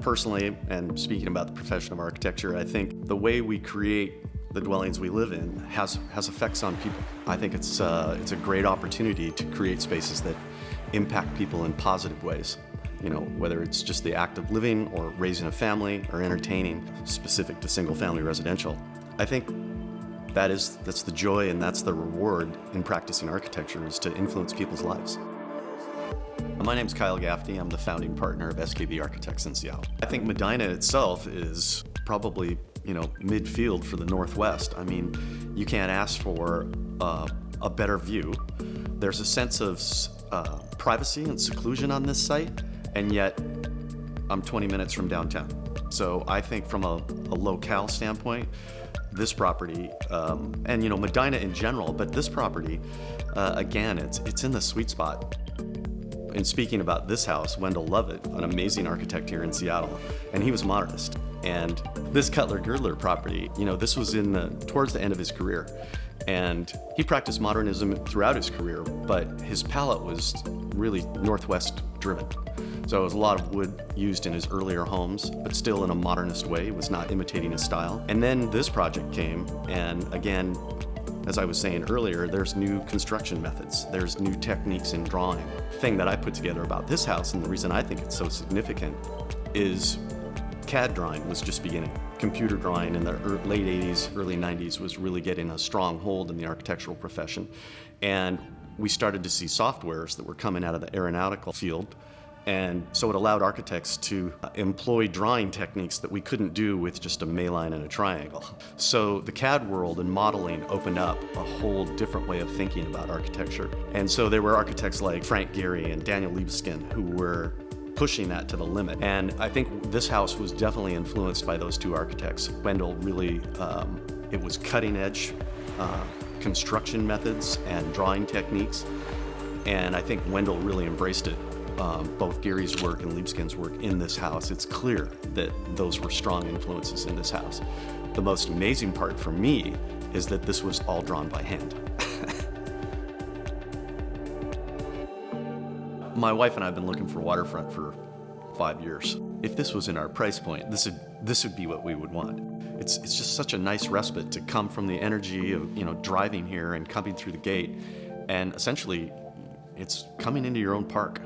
personally, and speaking about the profession of architecture, I think the way we create the dwellings we live in has effects on people. I think it's a great opportunity to create spaces that impact people in positive ways. You know, whether it's just the act of living or raising a family or entertaining, specific to single-family residential. I think that's the joy and that's the reward in practicing architecture, is to influence people's lives. My name's Kyle Gaffney. I'm the founding partner of SKB Architects in Seattle. I think Medina itself is probably, midfield for the Northwest. I mean, you can't ask for a better view. There's a sense of privacy and seclusion on this site, and yet I'm 20 minutes from downtown. So I think from a locale standpoint, this property, and Medina in general, but this property, again, it's in the sweet spot. And speaking about this house, Wendell Lovett, an amazing architect here in Seattle, and he was a modernist. And this Cutler Girdler property, this was towards the end of his career. And he practiced modernism throughout his career, but his palette was really Northwest driven. So it was a lot of wood used in his earlier homes, but still in a modernist way. It was not imitating his style. And then this project came, and again, as I was saying earlier, there's new construction methods. There's new techniques in drawing. The thing that I put together about this house, and the reason I think it's so significant, is CAD drawing was just beginning. Computer drawing in the late 80s, early 90s was really getting a strong hold in the architectural profession. And we started to see softwares that were coming out of the aeronautical field. And so it allowed architects to employ drawing techniques that we couldn't do with just a Mayline and a triangle. So the CAD world and modeling opened up a whole different way of thinking about architecture. And so there were architects like Frank Gehry and Daniel Libeskind who were pushing that to the limit. And I think this house was definitely influenced by those two architects. Wendell really, it was cutting edge construction methods and drawing techniques. And I think Wendell really embraced it. Both Gehry's work and Libeskind's work in this house, it's clear that those were strong influences in this house. The most amazing part for me is that this was all drawn by hand. My wife and I have been looking for waterfront for 5 years. If this was in our price point, this would be what we would want. It's just such a nice respite to come from the energy of driving here and coming through the gate, and essentially it's coming into your own park.